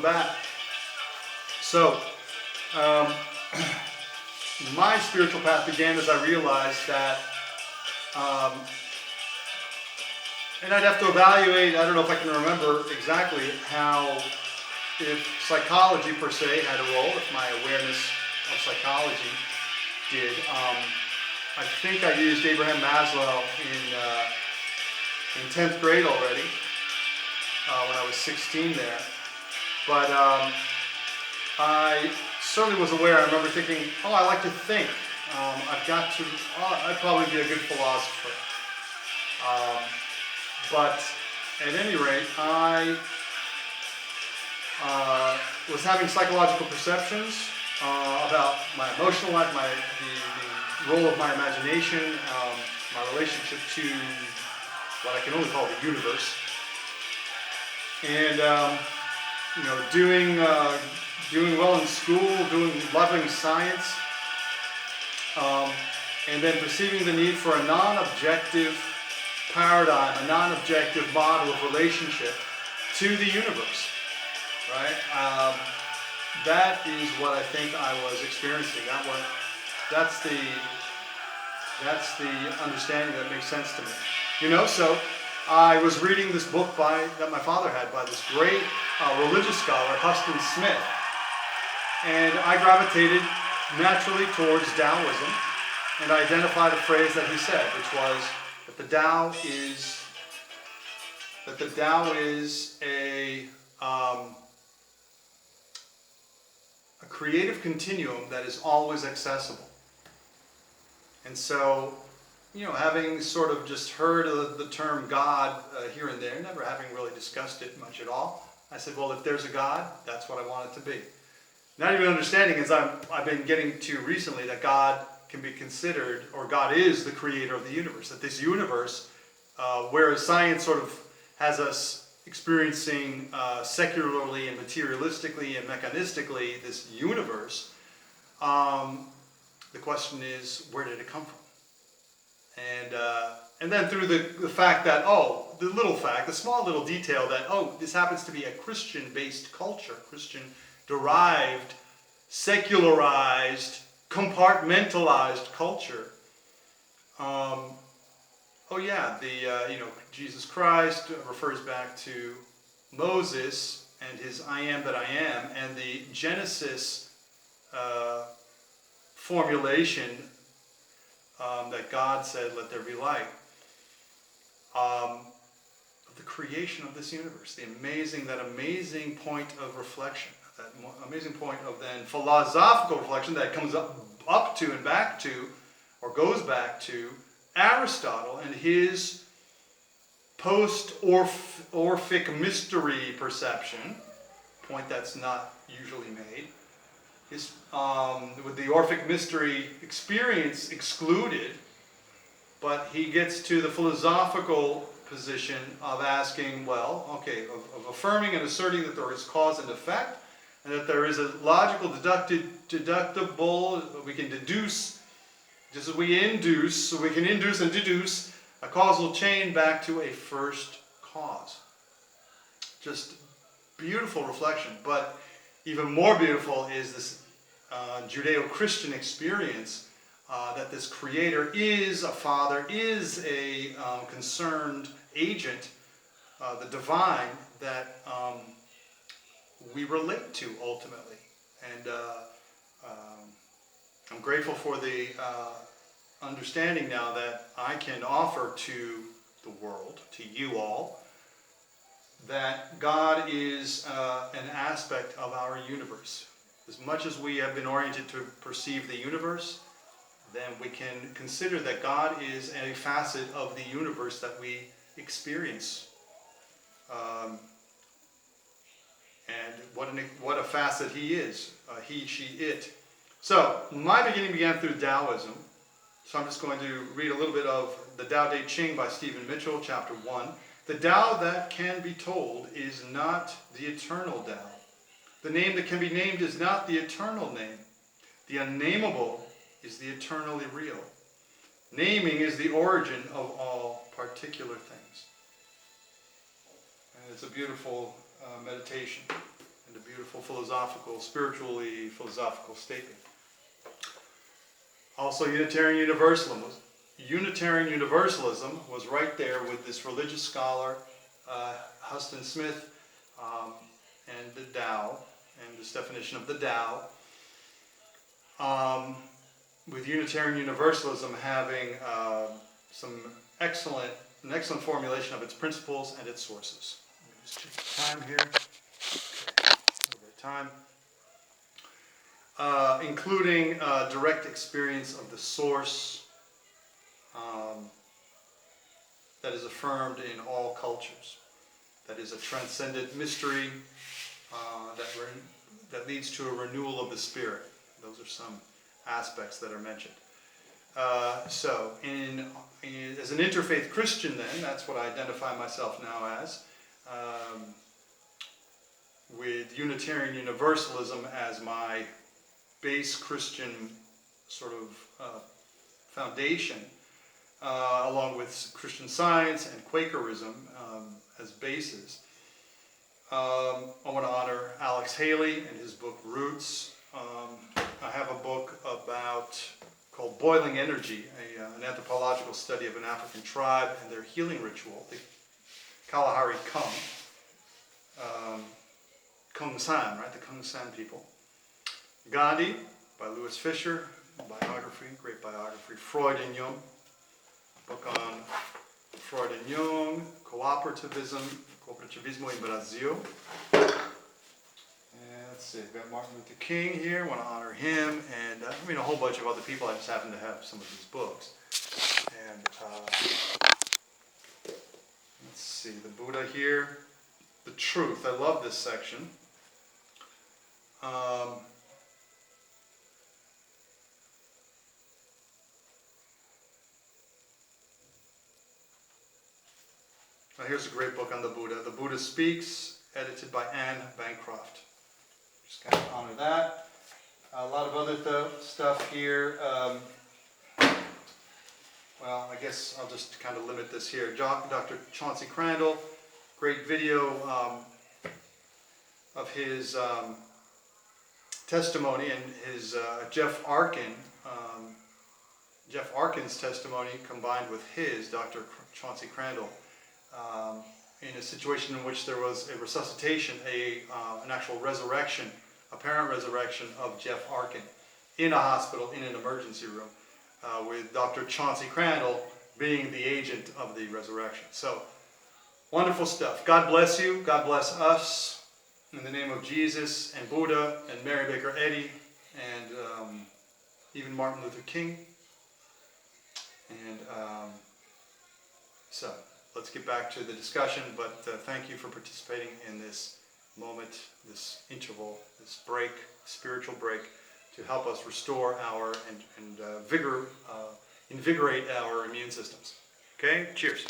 welcome back. So, my spiritual path began as I realized that, and I'd have to evaluate, I don't know if I can remember exactly how, if psychology per se had a role, if my awareness of psychology did. I think I used Abraham Maslow in 10th grade already, when I was 16 there. But I certainly was aware. I remember thinking, oh, I like to think. I'd probably be a good philosopher. But at any rate, I was having psychological perceptions about my emotional life, the role of my imagination, my relationship to what I can only call the universe, and doing well in school, loving science, and then perceiving the need for a non-objective paradigm, a non-objective model of relationship to the universe, right? That is what I think I was experiencing. That's the understanding that makes sense to me. So I was reading this book that my father had by this great religious scholar, Huston Smith, and I gravitated naturally towards Taoism, and I identified a phrase that he said, which was that the Tao is a creative continuum that is always accessible. And so, having sort of just heard of the term God here and there, never having really discussed it much at all, I said, well, if there's a God, that's what I want it to be. Not even understanding, as I've been getting to recently, that God can be considered, or God is the creator of the universe. That this universe, whereas science sort of has us experiencing secularly and materialistically and mechanistically this universe, the question is, where did it come from? And then through the fact that, the small little detail that, this happens to be a Christian-based culture, Christian-derived, secularized, compartmentalized culture. Jesus Christ refers back to Moses and his I am that I am, and the Genesis formulation that God said, let there be light. The creation of this universe, that amazing point of reflection, that amazing point of then philosophical reflection that comes up to and back to, or goes back to, Aristotle and his post-Orphic mystery perception, point that's not usually made, with the Orphic mystery experience excluded, but he gets to the philosophical position of asking, of affirming and asserting that there is cause and effect, and that there is a logical deductible, we can deduce, just as we induce, so we can induce and deduce a causal chain back to a first cause. Just beautiful reflection, but even more beautiful is this Judeo-Christian experience that this creator is a father, is a concerned agent, the divine, that we relate to ultimately. And I'm grateful for the understanding now that I can offer to the world, to you all, that God is an aspect of our universe. As much as we have been oriented to perceive the universe, then we can consider that God is a facet of the universe that we experience. And what a facet he is, he, she, it. So, my beginning began through Taoism. So I'm just going to read a little bit of the Tao Te Ching by Stephen Mitchell, chapter 1. The Tao that can be told is not the eternal Tao. The name that can be named is not the eternal name. The unnameable is the eternally real. Naming is the origin of all particular things. And it's a beautiful meditation and a beautiful beautiful philosophical, spiritually philosophical statement. Also, Unitarian Universalism was right there with this religious scholar, Huston Smith, and the Tao, and this definition of the Tao. With Unitarian Universalism having an excellent formulation of its principles and its sources. Let me just check the time here. Okay, time. Including direct experience of the source that is affirmed in all cultures. That is a transcendent mystery that leads to a renewal of the spirit. Those are some aspects that are mentioned. So, as an interfaith Christian then, that's what I identify myself now as, with Unitarian Universalism as my base Christian sort of foundation, along with Christian Science and Quakerism as bases. I want to honor Alex Haley and his book Roots. I have a book called Boiling Energy, an anthropological study of an African tribe and their healing ritual, the Kalahari Kung. Kung San, right? The Kung San people. Gandhi by Louis Fisher, biography, great biography. Freud and Jung, book on Freud and Jung, cooperativismo in Brazil. Let's see, I've got Martin Luther King here, want to honor him, and a whole bunch of other people. I just happen to have some of these books. And let's see, the Buddha here, the truth. I love this section. Here's a great book on the Buddha. The Buddha Speaks, edited by Anne Bancroft. Just kind of honor that. A lot of other stuff here. Well, I guess I'll just kind of limit this here. Dr. Chauncey Crandall, great video of his testimony and his Jeff Arkin's testimony combined with his, Dr. Chauncey Crandall, in a situation in which there was a resuscitation, an actual resurrection, apparent resurrection of Jeff Arkin in a hospital, in an emergency room, with Dr. Chauncey Crandall being the agent of the resurrection. So, wonderful stuff. God bless you. God bless us. In the name of Jesus and Buddha and Mary Baker Eddy and even Martin Luther King. And so, let's get back to the discussion, but thank you for participating in this moment, this interval, this break, spiritual break, to help us restore our and invigorate our immune systems. Okay, cheers.